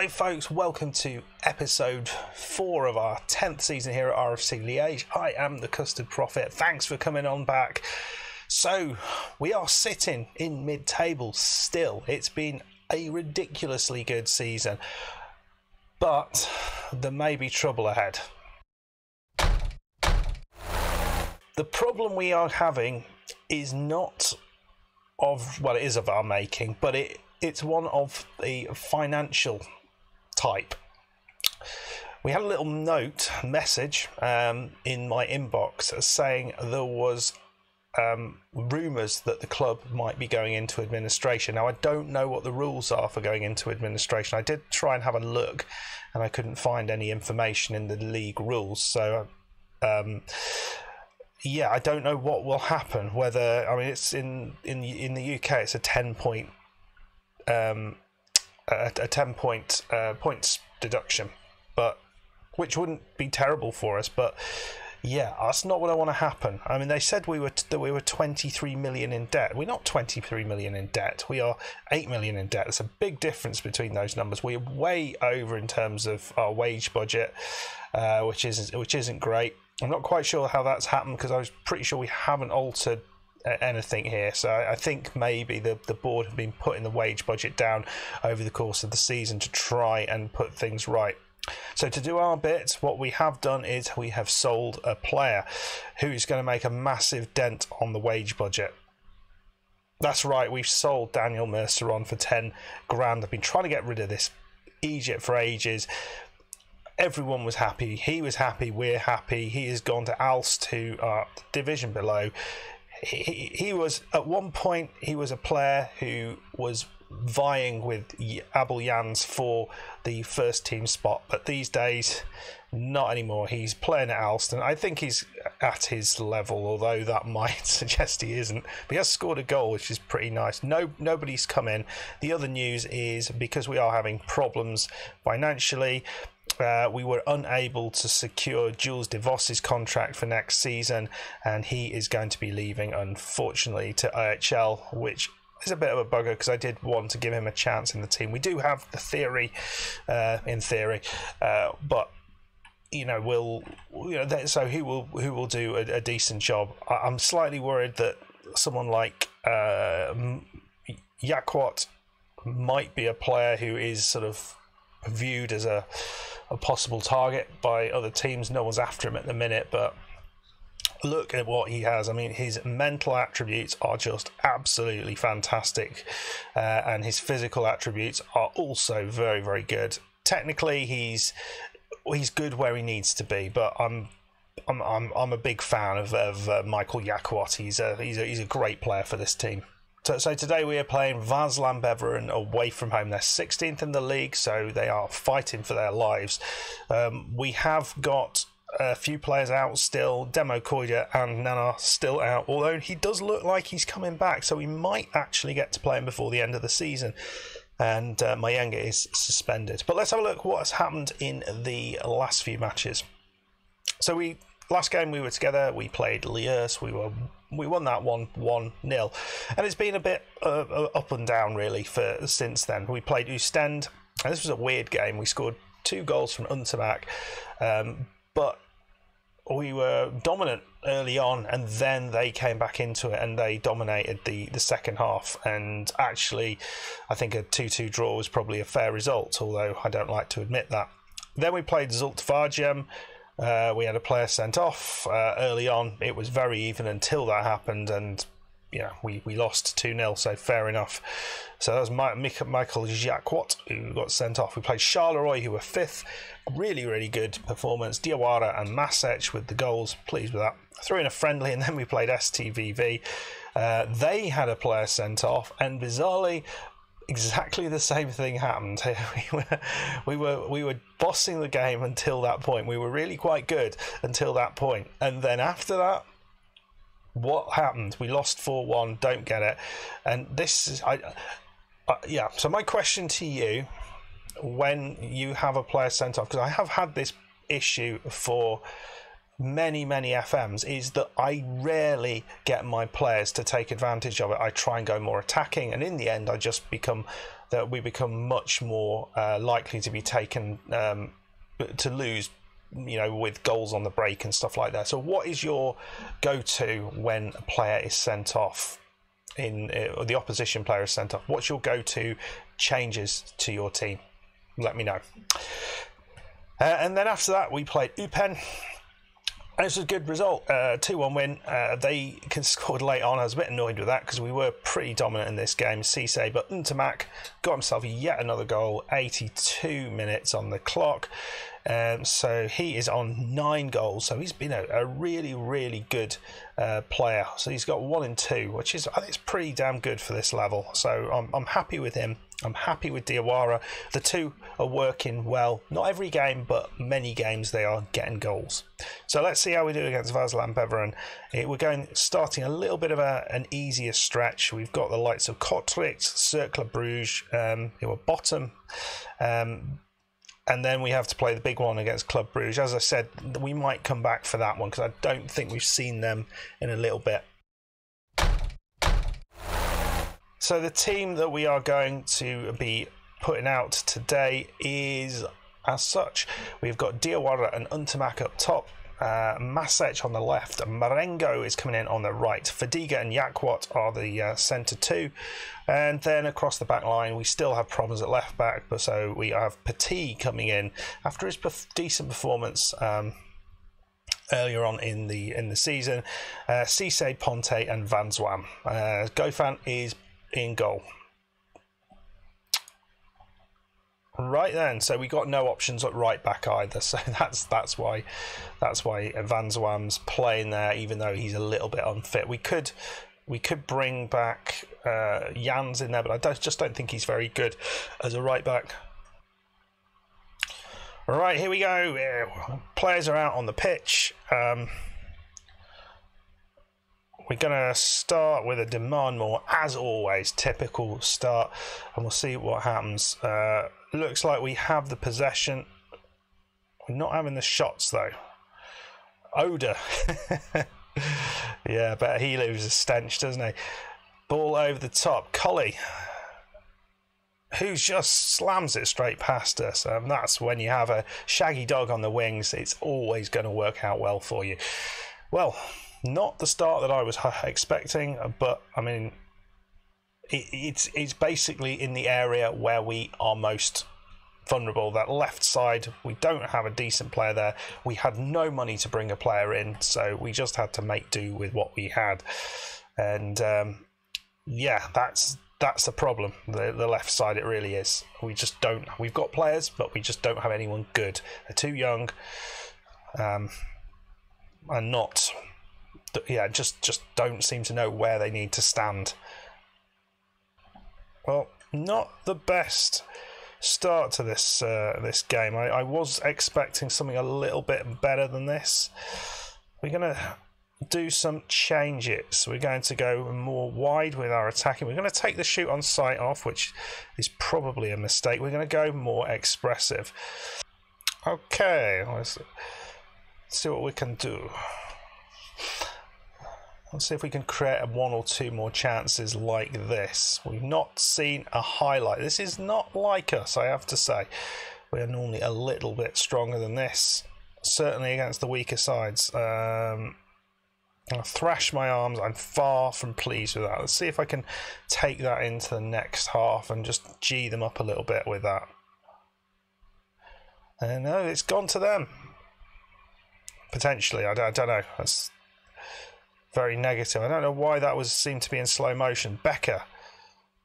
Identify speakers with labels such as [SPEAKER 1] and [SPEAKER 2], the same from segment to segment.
[SPEAKER 1] Hello folks, welcome to episode 4 of our 10th season here at RFC Liege. I am the Custard Prophet. Thanks for coming on back. So, we are sitting in mid-table still. It's been a ridiculously good season, but there may be trouble ahead. The problem we are having is not of, well, it is of our making, but it's one of the financial type. We had a little message in my inbox saying there was rumours that the club might be going into administration. Now, I don't know what the rules are for going into administration. I did try and have a look, and I couldn't find any information in the league rules. So, yeah, I don't know what will happen. Whether, I mean, it's in the UK, it's a 10-point points deduction, but which wouldn't be terrible for us. But yeah, that's not what I want to happen. I mean, they said that we were 23 million in debt. We're not 23 million in debt. We are 8 million in debt. There's a big difference between those numbers. We're way over in terms of our wage budget, which isn't great. I'm not quite sure how that's happened because I was pretty sure we haven't altered anything here. So I think maybe the board have been putting the wage budget down over the course of the season to try and put things right. So to do our bit, what we have done is we have sold a player who's going to make a massive dent on the wage budget. That's right, we've sold Daniel Mercer on for 10 grand. I've been trying to get rid of this Egypt for ages. Everyone was happy. He was happy. We're happy. He has gone to Aalst, who are division below. He was, at one point, he was a player who was vying with Abel Jans for the first team spot, but these days, not anymore. He's playing at Aalst, and I think he's at his level, although that might suggest he isn't. But he has scored a goal, which is pretty nice. Nobody's come in. The other news is, because we are having problems financially, we were unable to secure Jules de Vos's contract for next season, and he is going to be leaving, unfortunately, to IHL, which is a bit of a bugger because I did want to give him a chance in the team. We do have the theory, but so he will do a decent job. I'm slightly worried that someone like Yakwat might be a player who is sort of viewed as a possible target by other teams. No one's after him at the minute, but look at what he has. I mean, his mental attributes are just absolutely fantastic, and his physical attributes are also very, very good. Technically, he's good where he needs to be, but I'm a big fan of Michael Yakwat. He's a great player for this team. So today we are playing Waasland-Beveren away from home. They're 16th in the league, so they are fighting for their lives. We have got a few players out still. Demo Koida and Nana still out, although he does look like he's coming back, so we might actually get to play him before the end of the season. And Mayenga is suspended. But let's have a look what has happened in the last few matches. So last game we were together, we played Liege. We won that 1-0, and it's been a bit up and down really since then. We played Oostend, and this was a weird game. We scored 2 goals from Unterbach, but we were dominant early on, and then they came back into it and they dominated the second half. And actually, I think a 2-2 draw was probably a fair result, although I don't like to admit that. Then we played Zulte-Waregem. We had a player sent off early on. It was very even until that happened, and we lost 2-0, so fair enough. So that was Michael Jacquot who got sent off. We played Charleroi, who were 5th. Really, really good performance. Diawara and Masech with the goals. Pleased with that. Threw in a friendly, and then we played STVV. They had a player sent off, and bizarrely, exactly the same thing happened. We were bossing the game until that point. We were really quite good until that point, and then after that, what happened? We lost 4-1. Don't get it. And this is So my question to you, when you have a player sent off, because I have had this issue for many FMs is that I rarely get my players to take advantage of it. I try and go more attacking, and in the end I just we become much more likely to be taken to lose, you know, with goals on the break and stuff like that. So what is your go-to when a player is sent off, or the opposition player is sent off? What's your go-to changes to your team? Let me know. And then after that we played Eupen. And this was a good result, 2-1 win. They scored late on. I was a bit annoyed with that because we were pretty dominant in this game. Cisse, but Ntamak got himself yet another goal, 82 minutes on the clock. So he is on 9 goals. So he's been a really good player. So he's got 1 and 2, which is, I think, it's pretty damn good for this level. So I'm happy with him. I'm happy with Diawara. The two are working well. Not every game, but many games they are getting goals. So let's see how we do against Waasland-Beveren. We're starting a little bit of an easier stretch. We've got the likes of Kortrijk, Cercle Bruges, who are bottom. And then we have to play the big one against Club Bruges. As I said, we might come back for that one because I don't think we've seen them in a little bit. So the team that we are going to be putting out today is as such. We've got Diawara and Ntamak up top, Masec on the left, Marengo is coming in on the right, Fadiga and Yakwat are the centre two, and then across the back line we still have problems at left back, but so we have Petit coming in after his decent performance earlier on in the season. Cisse, Ponte and Van Zwam. Gofan is in goal. Right then, so we got no options at right back either, so that's why Van Zwam's playing there, even though he's a little bit unfit. We could bring back Jans in there, but I just don't think he's very good as a right back. All right, here we go. Players are out on the pitch. We're going to start with a demand more, as always, typical start, and we'll see what happens. Looks like we have the possession. We're not having the shots, though. Oda. Yeah, but he leaves a stench, doesn't he? Ball over the top. Collie, who just slams it straight past us. That's when you have a shaggy dog on the wings. It's always going to work out well for you. Well, not the start that I was expecting, but I mean, it's basically in the area where we are most vulnerable. That left side, we don't have a decent player there. We had no money to bring a player in, so we just had to make do with what we had. And yeah, that's the problem. The left side, it really is. We just don't. We've got players, but we just don't have anyone good. They're too young, and not. Yeah, just don't seem to know where they need to stand. Well, not the best start to this game. I was expecting something a little bit better than this. We're going to do some changes. We're going to go more wide with our attacking. We're going to take the shoot on sight off, which is probably a mistake. We're going to go more expressive. Okay, let's see what we can do. Let's see if we can create 1 or 2 more chances like this. We've not seen a highlight. This is not like us, I have to say. We are normally a little bit stronger than this, certainly against the weaker sides. I'll thrash my arms. I'm far from pleased with that. Let's see if I can take that into the next half and just G them up a little bit with that. And no, it's gone to them. Potentially, I don't know. That's very negative. I don't know why that seemed to be in slow motion. Becker,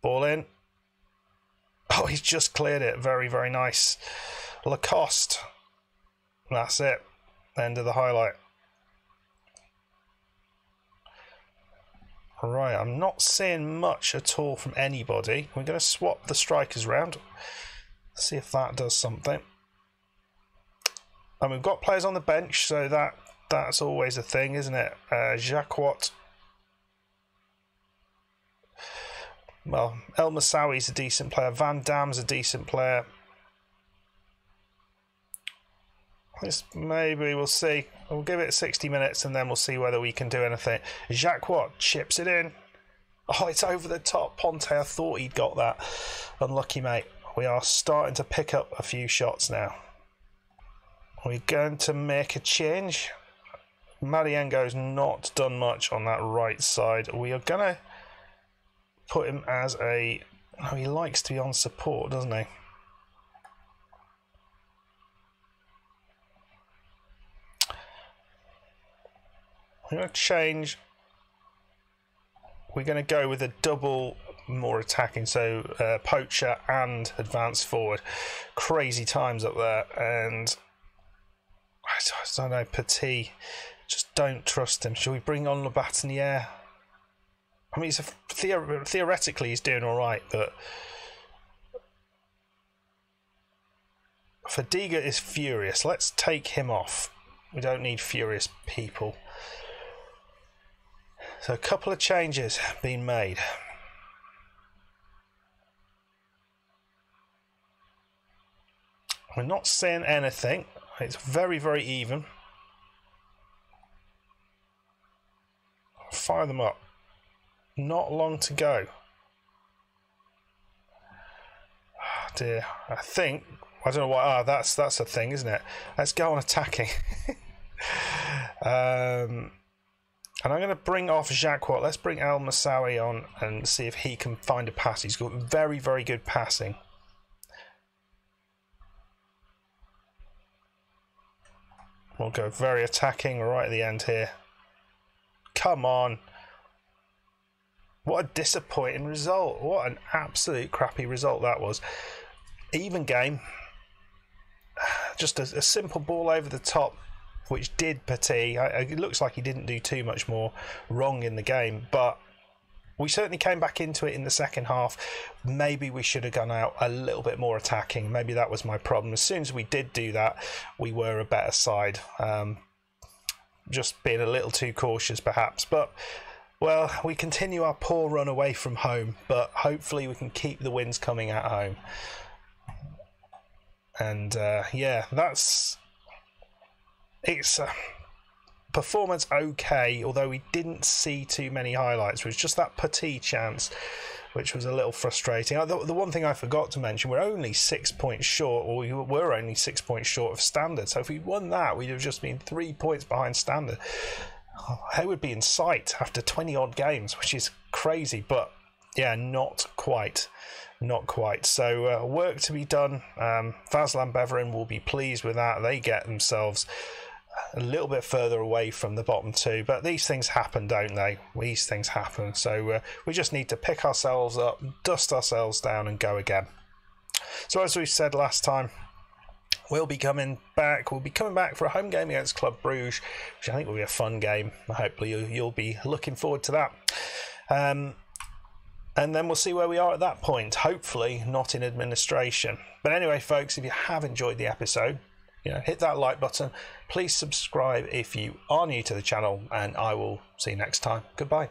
[SPEAKER 1] ball in. Oh, he's just cleared it. Very, very nice. Lacoste. That's it. End of the highlight. Right, I'm not seeing much at all from anybody. We're going to swap the strikers round. See if that does something. And we've got players on the bench, so that's always a thing, isn't it? Jacquot. Well, El Moussaoui's a decent player. Van Dam's a decent player. Maybe we'll see. We'll give it 60 minutes and then we'll see whether we can do anything. Jacques chips it in. Oh, it's over the top. Ponte, I thought he'd got that. Unlucky, mate. We are starting to pick up a few shots now. We're going to make a change. Mariengo's not done much on that right side. We are going to put him as a... Oh, he likes to be on support, doesn't he? We're going to change. We're going to go with a double more attacking, so poacher and advance forward. Crazy times up there, and I don't know, Petit, just don't trust him. Shall we bring on Le Batiniere? I mean, theoretically he's doing all right, but Fadiga is furious. Let's take him off. We don't need furious people. So a couple of changes being made. We're not saying anything. It's very, very even. Fire them up. Not long to go. Oh dear. I think, I don't know why. That's a thing, isn't it? Let's go on attacking. And I'm going to bring off Jacques. Let's bring Al Massawi on and see if he can find a pass. He's got very, very good passing. We'll go very attacking right at the end here. Come on. What a disappointing result. What an absolute crappy result that was. Even game. Just a simple ball over the top, which did Petit. It looks like he didn't do too much more wrong in the game, but we certainly came back into it in the second half. Maybe we should have gone out a little bit more attacking. Maybe that was my problem. As soon as we did do that, we were a better side. Just being a little too cautious, perhaps. But, well, we continue our poor run away from home, but hopefully we can keep the wins coming at home. And, yeah, it's a performance okay, although we didn't see too many highlights. It was just that Petit chance, which was a little frustrating. The one thing I forgot to mention, we're only 6 points short, or we were only 6 points short of standard. So if we'd won that, we'd have just been 3 points behind standard. They would be in sight after 20 odd games, which is crazy, but yeah, not quite. Not quite. So work to be done. Waasland-Beveren will be pleased with that. They get themselves a little bit further away from the bottom two, but these things happen, don't they? These things happen. So we just need to pick ourselves up, dust ourselves down, and go again. So as we said last time, we'll be coming back. We'll be coming back for a home game against Club Bruges, which I think will be a fun game. Hopefully you'll be looking forward to that. And then we'll see where we are at that point. Hopefully not in administration. But anyway, folks, if you have enjoyed the episode, hit that like button. Please subscribe if you are new to the channel, and I will see you next time. Goodbye.